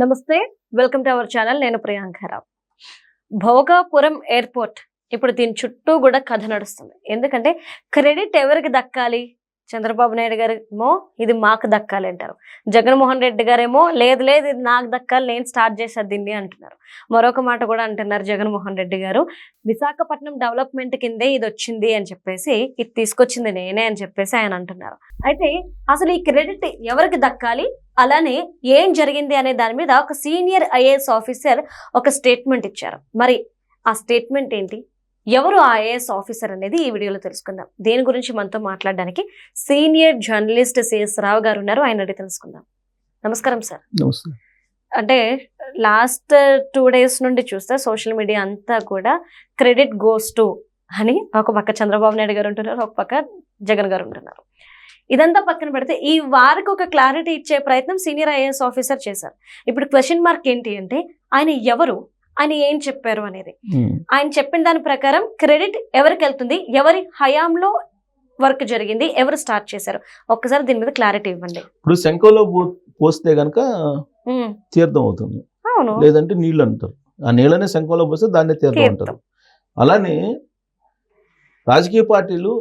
నమస్తే, welcome to our channel. నేను Priyanka Rao. Bhogapuram airport ఇప్పుడు దీని చుట్టూ కూడా కథ నడుస్తుంది. ఎందుకంటే క్రెడిట్ ఎవరికి దక్కాలి? చంద్రబాబు నాయుడు గారేమో ఇది మాకు దక్కాలి అంటారు. జగన్మోహన్ రెడ్డి గారేమో లేదు లేదు ఇది నాకు దక్కాలి, నేను స్టార్ట్ చేశాను దీన్ని అంటున్నారు. మరొక మాట కూడా అంటున్నారు జగన్మోహన్ రెడ్డి గారు, విశాఖపట్నం డెవలప్మెంట్ కిందే ఇది వచ్చింది అని చెప్పేసి, ఇది తీసుకొచ్చింది నేనే అని చెప్పేసి ఆయన అంటున్నారు. అయితే అసలు ఈ క్రెడిట్ ఎవరికి దక్కాలి, అలానే ఏం జరిగింది అనే దాని మీద ఒక సీనియర్ ఐఏఎస్ ఆఫీసర్ ఒక స్టేట్మెంట్ ఇచ్చారు. మరి ఆ స్టేట్మెంట్ ఏంటి, ఎవరు ఆ ఐఏఎస్ ఆఫీసర్ అనేది ఈ వీడియోలో తెలుసుకుందాం. దేని గురించి మనతో మాట్లాడడానికి సీనియర్ జర్నలిస్ట్ సిఎస్ రావు గారు ఉన్నారు, ఆయన అడిగి తెలుసుకుందాం. నమస్కారం సార్. అంటే లాస్ట్ 2 days నుండి చూస్తే సోషల్ మీడియా అంతా కూడా క్రెడిట్ గోస్ టు అని ఒక పక్క చంద్రబాబు నాయుడు గారు ఉంటున్నారు, ఒక పక్క జగన్ గారు ఉంటున్నారు. ఇదంతా పక్కన పెడితే ఈ వారికి ఒక క్లారిటీ ఇచ్చే ప్రయత్నం సీనియర్ ఐఏఎస్ ఆఫీసర్ చేశారు. ఇప్పుడు క్వశ్చన్ మార్క్ ఏంటి అంటే ఆయన ఎవరు, ఆయన ఏం చెప్పారు అనేది. ఆయన చెప్పిన దాని ప్రకారం క్రెడిట్ ఎవరికి వెళ్తుంది, ఎవరి హయాంలో వర్క్ జరిగింది, ఎవరు స్టార్ట్ చేశారు, ఒక్కసారి దీని మీద క్లారిటీ ఇవ్వండి. ఇప్పుడు శంఖంలో పోస్తే గనక తీర్థం అవుతుంది, అవును, లేదంటే నీళ్ళు అంటారు. ఆ నీళ్ళనే శంఖంలో పోస్తే దాన్నే తీర్థం అంటారు. అలానే రాజకీయ పార్టీలు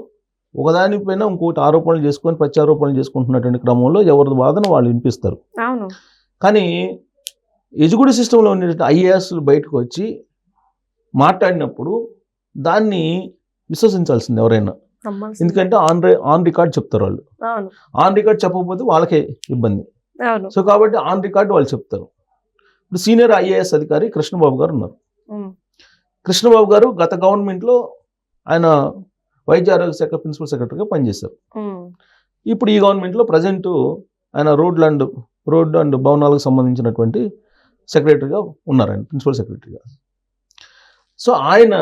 ఒకదానిపైన ఇంకోటి ఆరోపణలు చేసుకొని ప్రత్యారోపణలు చేసుకుంటున్నటువంటి క్రమంలో ఎవరి వాదన వాళ్ళు వినిపిస్తారు. అవును, కానీ ఎడ్యుకేషన్ సిస్టంలో ఉన్నటువంటి ఐఏఎస్లు బయటకు వచ్చి మాట్లాడినప్పుడు దాన్ని విశ్వసించాల్సింది ఎవరైనా. ఎందుకంటే ఆన్ రికార్డ్ చెప్తారు వాళ్ళు. ఆన్ రికార్డ్ చెప్పకపోతే వాళ్ళకే ఇబ్బంది. సో కాబట్టి ఆన్ రికార్డ్ వాళ్ళు చెప్తారు. ఇప్పుడు సీనియర్ ఐఏఎస్ అధికారి కృష్ణబాబు గారు ఉన్నారు. కృష్ణబాబు గారు గత గవర్నమెంట్లో ఆయన వైద్య ఆరోగ్య శాఖ ప్రిన్సిపల్ సెక్రటరీగా పనిచేశారు. ఇప్పుడు ఈ గవర్నమెంట్లో ప్రజెంట్ ఆయన రోడ్ అండ్ భవనాలకు సంబంధించినటువంటి సెక్రటరీగా ఉన్నారు, ఆయన ప్రిన్సిపల్ సెక్రటరీగా. సో ఆయన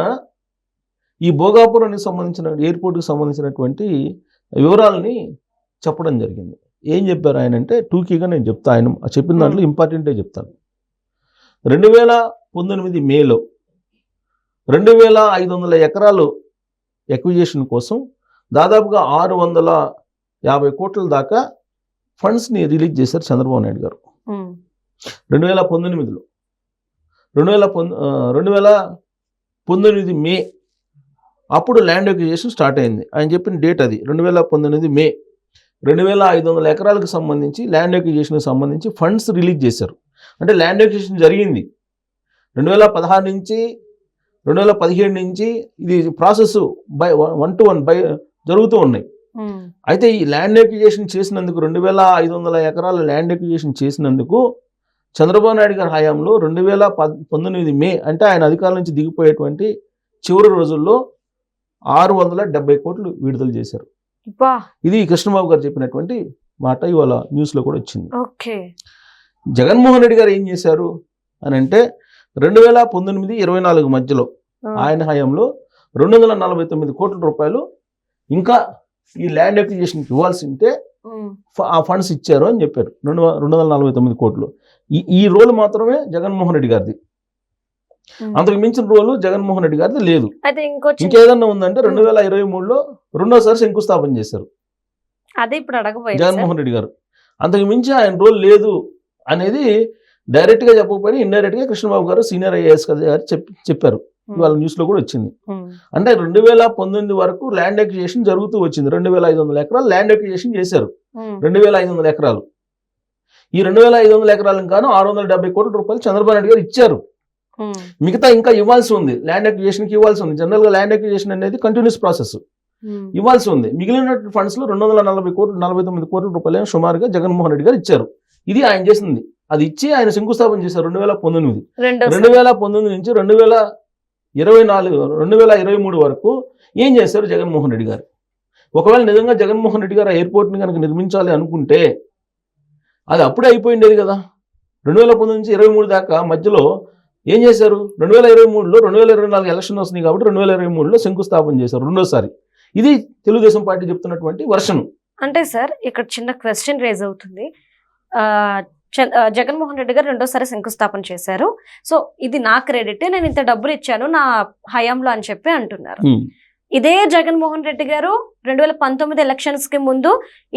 ఈ భోగాపురానికి సంబంధించిన ఎయిర్పోర్ట్కి సంబంధించినటువంటి వివరాలని చెప్పడం జరిగింది. ఏం చెప్పారు ఆయన అంటే, టూకీగా నేను చెప్తా, ఆయన చెప్పిన దాంట్లో ఇంపార్టెంటే చెప్తాను. 2019 మేలో 2500 ఎకరాలు ఎక్విజిషన్ కోసం దాదాపుగా 650 కోట్ల దాకా ఫండ్స్ని రిలీజ్ చేశారు చంద్రబాబు నాయుడు గారు 2019లో. 2019 మే అప్పుడు ల్యాండ్ ఎక్విజిషన్ స్టార్ట్ అయింది. ఆయన చెప్పిన డేట్ అది 2019 మే. 2500 ఎకరాలకు సంబంధించి ల్యాండ్ ఎక్విజిషన్కి సంబంధించి ఫండ్స్ రిలీజ్ చేశారు. అంటే ల్యాండ్ ఎక్విజిషన్ జరిగింది 2016 నుంచి 2017 నుంచి ఇది ప్రాసెస్ 1 to 1 జరుగుతూ ఉన్నాయి. అయితే ఈ ల్యాండ్ ఎక్విజిషన్ చేసినందుకు 2500 ఎకరాల ల్యాండ్ ఎక్విజిషన్ చేసినందుకు చంద్రబాబు నాయుడు గారి హయాంలో 2019 మే అంటే ఆయన అధికారం నుంచి దిగిపోయేటువంటి చివరి రోజుల్లో 670 కోట్లు విడుదల చేశారు. ఇది కృష్ణబాబు గారు చెప్పినటువంటి మాట ఇవాళ న్యూస్లో కూడా వచ్చింది. జగన్మోహన్ రెడ్డి గారు ఏం చేశారు అని అంటే 2019-24 మధ్యలో ఆయన హయాంలో 249 కోట్ల రూపాయలు ఇంకా ఈ ల్యాండ్ ఎక్విజిషన్కి ఇవ్వాల్సి ఉంటే ఆ ఫండ్స్ ఇచ్చారు అని చెప్పారు. 249 కోట్లు. ఈ రోల్ మాత్రమే జగన్మోహన్ రెడ్డి గారిది. అంతకు మించిన రోలు జగన్మోహన్ రెడ్డి గారిది లేదు. ఇంకేదన్నా ఉందంటే 2023లో రెండోసారి శంకుస్థాపన చేశారు జగన్మోహన్ రెడ్డి గారు. అంతకు మించి ఆయన రోల్ లేదు అనేది డైరెక్ట్గా చెప్పకపోయినా ఇండైరెక్ట్గా కృష్ణబాబు గారు సీనియర్ ఐఏఎస్ గారు చెప్పారు. ఇవాళ న్యూస్లో కూడా వచ్చింది. అంటే 2019 వరకు ల్యాండ్ ఎక్విజిషన్ జరుగుతూ వచ్చింది. 2500 ఎకరాలు ల్యాండ్ ఎక్విజిషన్ చేశారు. 2500 ఎకరాలు. ఈ 2500 ఎకరాలకు గాను 670 కోట్ల రూపాయలు చంద్రబాబు నాయుడు గారు ఇచ్చారు. మిగతా ఇంకా ఇవ్వాల్సి ఉంది, ల్యాండ్ ఎక్విజిషన్కి ఇవ్వాల్సి ఉంది. జనరల్గా ల్యాండ్ ఎక్విజిషన్ అనేది కంటిన్యూస్ ప్రాసెస్, ఇవ్వాల్సి ఉంది. మిగిలిన ఫండ్స్లో 249 కోట్ల రూపాయలు సుమారుగా జగన్మోహన్ రెడ్డి గారు ఇచ్చారు. ఇది ఆయన చేసింది. అది ఇచ్చి ఆయన శంకుస్థాపన చేశారు 2019. 2019 నుంచి 2023 వరకు ఏం చేశారు జగన్మోహన్ రెడ్డి గారు? ఒకవేళ నిజంగా జగన్మోహన్ రెడ్డి గారు ఎయిర్పోర్ట్ని కనుక నిర్మించాలి అనుకుంటే అది అప్పుడే అయిపోయిండేది కదా. 2019 నుంచి 23 దాకా మధ్యలో ఏం చేశారు? 2023లో 2024 ఎలక్షన్ వస్తుంది కాబట్టి 2023లో శంకుస్థాపన చేశారు రెండోసారి. ఇది తెలుగుదేశం పార్టీ చెప్తున్నటువంటి వర్షన్. అంటే సార్ ఇక్కడ చిన్న క్వశ్చన్ రేజ్ అవుతుంది. జగన్మోహన్ రెడ్డి గారు రెండోసారి శంకుస్థాపన చేశారు. సో ఇది నా క్రెడిట్, నేను ఇంత డబ్బులు ఇచ్చాను నా హయాంలో అని చెప్పి అంటున్నారు. ఇదే జగన్మోహన్ రెడ్డి గారు 2019 ఎలక్షన్స్ కి ముందు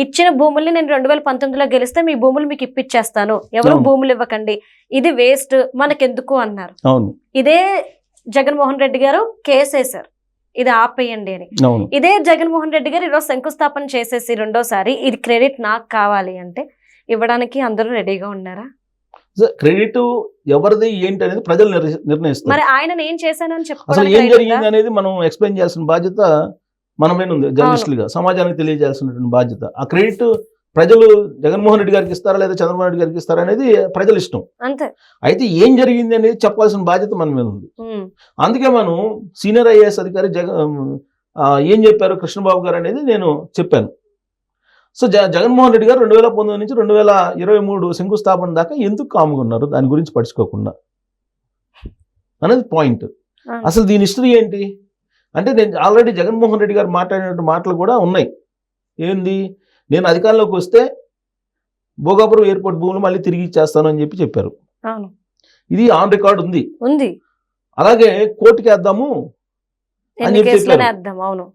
ఇచ్చిన భూముల్ని నేను 2019లో గెలిస్తే మీ భూములు మీకు ఇప్పించేస్తాను, ఎవరు అవును. భూములు ఇవ్వకండి, ఇది వేస్ట్ మనకెందుకు అన్నారు. అవును ఇదే జగన్మోహన్ రెడ్డి గారు కేసు వేశారు, ఇది ఆపేయండి అని. అవును ఇదే జగన్మోహన్ రెడ్డి గారు ఈరోజు శంకుస్థాపన చేసేసి రెండోసారి ఇది క్రెడిట్ నాకు కావాలి అంటే ఇవ్వడానికి అందరూ రెడీగా ఉన్నారా? క్రెడిట్ ఎవరిది ఏంటి అనేది ప్రజలు నిర్ణయిస్తారు. మరి ఆయన నేను చేశానని అసలు చెప్పుకోవడానికి ఏం right జరిగింది ఉందా? అనేది మనం ఎక్స్ప్లెయిన్ చేయాల్సిన బాధ్యత మన మీద ఉంది. జర్నలిస్టులుగా సమాజానికి తెలియజేయాల్సినటువంటి బాధ్యత. ఆ క్రెడిట్ ప్రజలు జగన్మోహన్ రెడ్డి గారికి ఇస్తారా లేదా చంద్రబాబు నాయుడు గారికి ఇస్తారా అనేది ప్రజల ఇష్టం. అంతే. అయితే ఏం జరిగింది అనేది చెప్పాల్సిన బాధ్యత మన మీద ఉంది. అందుకే మనం సీనియర్ ఐఏఎస్ అధికారి ఏం చెప్పారు కృష్ణబాబు గారు అనేది నేను చెప్పాను. సో జగన్మోహన్ రెడ్డి గారు 2019 నుంచి 2023 శంకుస్థాపన దాకా ఎందుకు కాముగా ఉన్నారు, దాని గురించి పట్టించుకోకుండా అనేది పాయింట్. అసలు దీని హిస్టరీ ఏంటి అంటే, నేను ఆల్రెడీ జగన్మోహన్ రెడ్డి గారు మాట్లాడిన మాటలు కూడా ఉన్నాయి. ఏంది, నేను అధికారంలోకి వస్తే భోగాపురం ఎయిర్పోర్ట్ భూములు మళ్ళీ తిరిగి ఇచ్చేస్తాను అని చెప్పారు. ఇది ఆన్ రికార్డ్ ఉంది. అలాగే కోర్టుకి వేద్దాము అని చెప్పారు.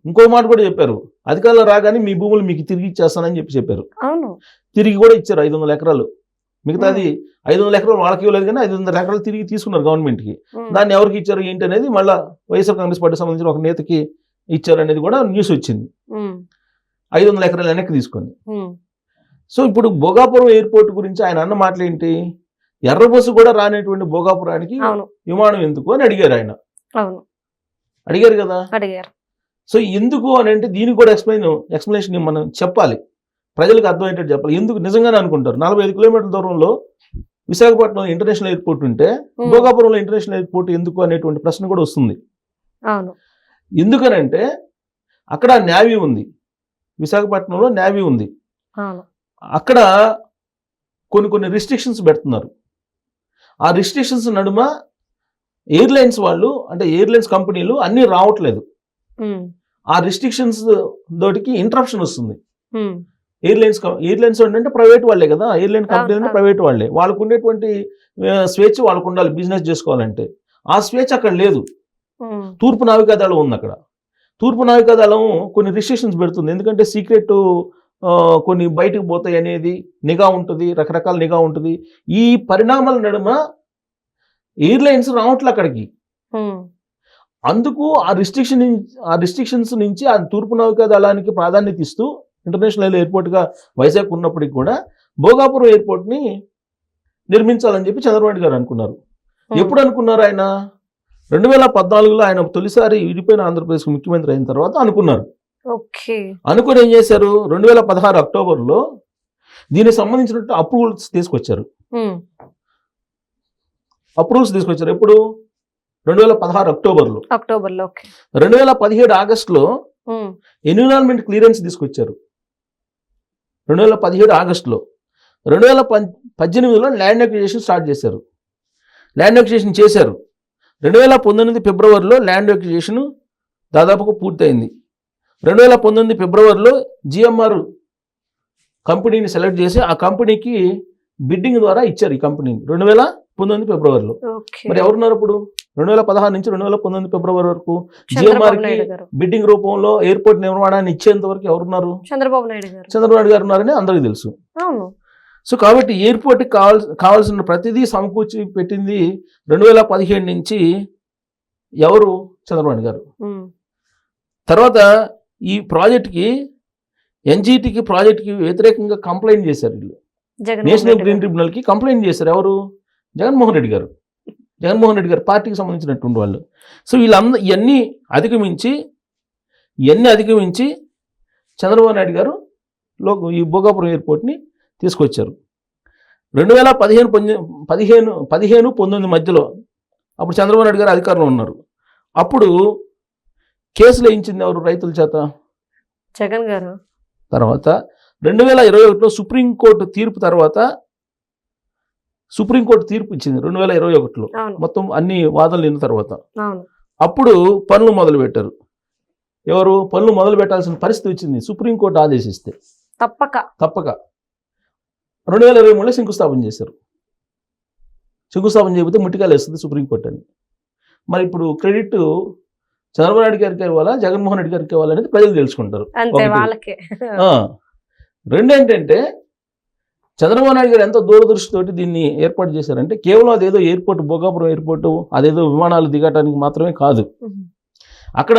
ఇంకో మాట కూడా చెప్పారు, అధికారంలో రాగానే మీ భూములు మీకు తిరిగి ఇచ్చేస్తానని చెప్పారు. తిరిగి కూడా ఇచ్చారు 500 ఎకరాలు. మిగతాది 500 ఎకరాలు వాళ్ళకి ఇవ్వలేదు, కానీ 500 ఎకరాలు తిరిగి తీసుకున్నారు గవర్నమెంట్కి. దాన్ని ఎవరికి ఇచ్చారు ఏంటి అనేది మళ్ళీ వైఎస్ఆర్ కాంగ్రెస్ పార్టీ సంబంధించిన ఒక నేతకి ఇచ్చారు అనేది కూడా న్యూస్ వచ్చింది. 500 ఎకరాలు వెనక్కి తీసుకొని. సో ఇప్పుడు భోగాపురం ఎయిర్పోర్ట్ గురించి ఆయన అన్న మాటలు ఏంటి, ఎర్రబస్సు కూడా రానటువంటి భోగాపురానికి విమానం ఎందుకు అని అడిగారు ఆయన. అడిగారు కదా. సో ఎందుకు అని అంటే దీనికి కూడా ఎక్స్ప్లెనేషన్ మనం చెప్పాలి, ప్రజలకు అర్థమయ్యేటట్టు చెప్పాలి. ఎందుకు నిజంగానే అనుకుంటారు 45 కిలోమీటర్ల దూరంలో విశాఖపట్నం ఇంటర్నేషనల్ ఎయిర్పోర్ట్ ఉంటే భోగాపురంలో ఇంటర్నేషనల్ ఎయిర్పోర్ట్ ఎందుకు అనేటువంటి ప్రశ్న కూడా వస్తుంది. ఎందుకనంటే అక్కడ నేవీ ఉంది, విశాఖపట్నంలో నేవీ ఉంది. అక్కడ కొన్ని రిస్ట్రిక్షన్స్ పెడుతున్నారు. ఆ రిస్ట్రిక్షన్స్ నడుమ ఎయిర్లైన్స్ వాళ్ళు అంటే ఎయిర్లైన్స్ కంపెనీలు అన్నీ రావట్లేదు. ఆ రిస్ట్రిక్షన్స్ తోటికి ఇంటరప్షన్ వస్తుంది. ఎయిర్లైన్స్ అంటే ప్రైవేట్ వాళ్ళే కదా, ఎయిర్లైన్ కంపెనీ అంటే ప్రైవేట్ వాళ్ళే, వాళ్ళకు ఉండేటువంటి స్వేచ్ఛ వాళ్ళకు ఉండాలి బిజినెస్ చేసుకోవాలంటే. ఆ స్వేచ్ఛ అక్కడ లేదు. తూర్పు నావికాదళం ఉంది అక్కడ. తూర్పు నావికాదళం కొన్ని రిస్ట్రిక్షన్స్ పెడుతుంది. ఎందుకంటే సీక్రెట్ కొన్ని బయటకు పోతాయి అనేది నిఘా ఉంటుంది, రకరకాల నిఘా ఉంటుంది. ఈ పరిణామాల నడుమ ఎయిర్లైన్స్ రావట్లే అక్కడికి. అందుకు ఆ రిస్ట్రిక్షన్స్ నుంచి ఆ తూర్పు నౌకాదళానికి ప్రాధాన్యత ఇస్తూ ఇంటర్నేషనల్ ఎయిర్పోర్ట్గా వైజాగ్ ఉన్నప్పటికీ కూడా భోగాపురం ఎయిర్పోర్ట్ని నిర్మించాలని చెప్పి చంద్రబాబు గారు అనుకున్నారు. ఎప్పుడు అనుకున్నారు ఆయన? 2014లో ఆయన తొలిసారి విడిపోయిన ఆంధ్రప్రదేశ్ ముఖ్యమంత్రి అయిన తర్వాత అనుకున్నారు. అనుకుని ఏం చేశారు, 2016 అక్టోబర్లో దీనికి సంబంధించినట్టు అప్రూవల్స్ తీసుకొచ్చారు. ఎప్పుడు? 2016 అక్టోబర్లో. 2017 ఆగస్టులో ఎన్విరాన్మెంట్ క్లియరెన్స్ తీసుకొచ్చారు. 2017 ఆగస్టులో. 2018లో ల్యాండ్ అక్విజిషన్ స్టార్ట్ చేశారు. 2019 ఫిబ్రవరిలో ల్యాండ్ అక్విజిషన్ దాదాపుగా పూర్తయింది. 2019 ఫిబ్రవరిలో జిఎంఆర్ కంపెనీని సెలెక్ట్ చేసి ఆ కంపెనీకి బిడ్డింగ్ ద్వారా ఇచ్చారు ఈ కంపెనీని 2019 ఫిబ్రవరిలో. మరి ఎవరున్నారు ఇప్పుడు? 2016 నుంచి 2019 ఫిబ్రవరి వరకు జిఎంఆర్ కి బిడ్డింగ్ రూపంలో ఎయిర్పోర్ట్ నిర్మాణాన్ని ఇచ్చేంత వరకు ఎవరున్నారు? చంద్రబాబు నాయుడు గారు ఉన్నారని అందరికీ తెలుసు. సో కాబట్టి ఎయిర్పోర్ట్ కి కావాల్సిన ప్రతిదీ సమకూర్చి పెట్టింది 2017 నుంచి ఎవరు? చంద్రబాబు గారు. తర్వాత ఈ ప్రాజెక్ట్కి ఎన్జిటికి ప్రాజెక్ట్కి వ్యతిరేకంగా కంప్లైంట్ చేశారు వీళ్ళు. నేషనల్ గ్రీన్ ట్రిబ్యునల్కి కంప్లైంట్ చేశారు. ఎవరు? జగన్మోహన్ రెడ్డి గారు పార్టీకి సంబంధించినటువంటి వాళ్ళు. సో వీళ్ళందరూ ఇవన్నీ అధిగమించి చంద్రబాబు నాయుడు గారు ఈ భోగాపురం ఎయిర్పోర్ట్ని తీసుకొచ్చారు. 2015-19 మధ్యలో అప్పుడు చంద్రబాబు నాయుడు గారు అధికారంలో ఉన్నారు. అప్పుడు కేసులు వేయించింది ఎవరు? రైతుల చేత జగన్ గారు. తర్వాత 2021లో సుప్రీంకోర్టు తీర్పు తర్వాత సుప్రీంకోర్టు తీర్పు ఇచ్చింది 2021లో. మొత్తం అన్ని వాదనలు విన్న తర్వాత అప్పుడు పనులు మొదలు పెట్టారు. ఎవరు? పనులు మొదలు పెట్టాల్సిన పరిస్థితి వచ్చింది సుప్రీంకోర్టు ఆదేశిస్తే. తప్పక 2023లో శంకుస్థాపన చేశారు. శంకుస్థాపన చేయకపోతే ముట్టికాయలు వేస్తుంది సుప్రీంకోర్టు అని. మరి ఇప్పుడు క్రెడిట్ చంద్రబాబు నాయుడు గారికి ఇవ్వాలా జగన్మోహన్ రెడ్డి గారికి ఇవ్వాలా అనేది ప్రజలు తెలుసుకుంటారు. అంతే ఒకటి. వాళ్ళకే. రెండు ఏంటంటే చంద్రబాబు నాయుడు గారు ఎంతో దూరదృష్టితోటి దీన్ని ఏర్పాటు చేశారంటే కేవలం అదేదో ఎయిర్పోర్ట్, భోగాపురం ఎయిర్పోర్టు అదేదో విమానాలు దిగటానికి మాత్రమే కాదు. అక్కడ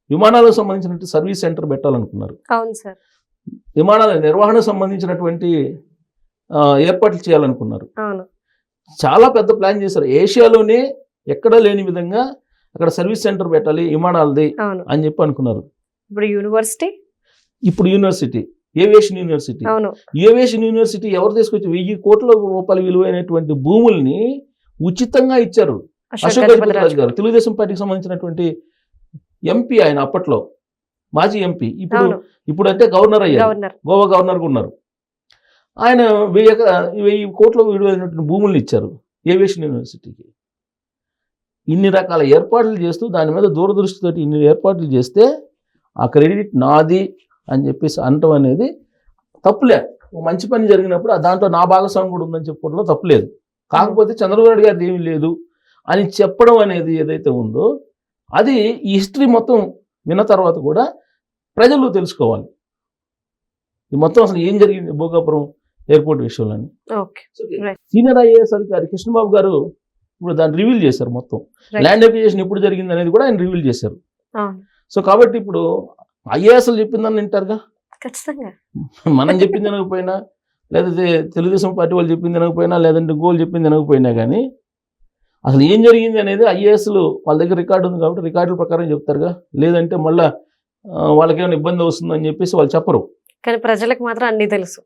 విమానాలకు సంబంధించినటువంటి సర్వీస్ సెంటర్ పెట్టాలనుకున్నారు. అవును సార్. విమానాల నిర్వహణకు సంబంధించినటువంటి ఏర్పాట్లు చేయాలనుకున్నారు. అవును. చాలా పెద్ద ప్లాన్ చేశారు. ఏషియాలోనే ఎక్కడా లేని విధంగా అక్కడ సర్వీస్ సెంటర్ పెట్టాలి విమానాలది అవును. అని చెప్పి అనుకున్నారు. ఇప్పుడు యూనివర్సిటీ, ఇప్పుడు యూనివర్సిటీ, ఏవియేషన్ యూనివర్సిటీ. అవును. ఏవియేషన్ యూనివర్సిటీ ఎవరు తీసుకొచ్చి 1000 కోట్ల రూపాయల విలువైనటువంటి భూముల్ని ఉచితంగా ఇచ్చారు. అశోక్ గజపతిరాజు గారు తెలుగుదేశం పార్టీకి సంబంధించినటువంటి ఎంపీ, ఆయన అప్పట్లో మాజీ ఎంపీ, ఇప్పుడు అంటే గవర్నర్ అయ్యారు, గోవా గవర్నర్గా ఉన్నారు. ఆయన 1000 కోట్ల విలువైనటువంటి భూముల్ని ఇచ్చారు ఏవియేషన్ యూనివర్సిటీకి. ఇన్ని రకాల ఏర్పాట్లు చేస్తూ దాని మీద దూరదృష్టితోటి ఇన్ని ఏర్పాట్లు చేస్తే ఆ క్రెడిట్ నాది అని చెప్పేసి అనటం అనేది తప్పులే. మంచి పని జరిగినప్పుడు దాంట్లో నా భాగస్వామి కూడా ఉందని చెప్పుకోవడంలో తప్పులేదు. కాకపోతే చంద్రబాబు నాయుడు గారిది ఏమీ లేదు అని చెప్పడం అనేది ఏదైతే ఉందో అది ఈ హిస్టరీ మొత్తం విన్న తర్వాత కూడా ప్రజలు తెలుసుకోవాలి ఈ మొత్తం అసలు ఏం జరిగింది భోగాపురం ఎయిర్పోర్ట్ విషయంలో. సీనియర్ ఐఏఎస్ అధికారి కృష్ణబాబు గారు ఇప్పుడు దాన్ని రివీల్ చేశారు. మొత్తం ల్యాండ్ అక్విజిషన్ ఎప్పుడు జరిగింది అనేది కూడా ఆయన రివీల్ చేశారు. సో కాబట్టి ఇప్పుడు ఐఏఎస్లు చెప్పిందని వింటారుగా, ఖచ్చితంగా. మనం చెప్పింది అనకపోయినా, లేకపోతే తెలుగుదేశం పార్టీ వాళ్ళు చెప్పింది అనకపోయినా, లేదంటే గోల్ చెప్పింది అనకపోయినా కానీ అసలు ఏం జరిగింది అనేది ఐఏఎస్లు వాళ్ళ దగ్గర రికార్డు ఉంది కాబట్టి రికార్డుల ప్రకారం చెప్తారుగా. లేదంటే మళ్ళీ వాళ్ళకి ఏమైనా ఇబ్బంది వస్తుందని చెప్పేసి వాళ్ళు చెప్పరు. కానీ ప్రజలకు మాత్రం అన్నీ తెలుసు.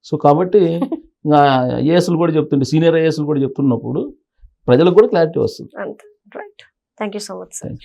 సో కాబట్టి ఐఏఎస్లు కూడా చెప్తుంటే, సీనియర్ ఐఏఎస్లు కూడా చెప్తున్నప్పుడు ప్రజలకు కూడా క్లారిటీ వస్తుంది. అంతే. Right. Thank you so much sir.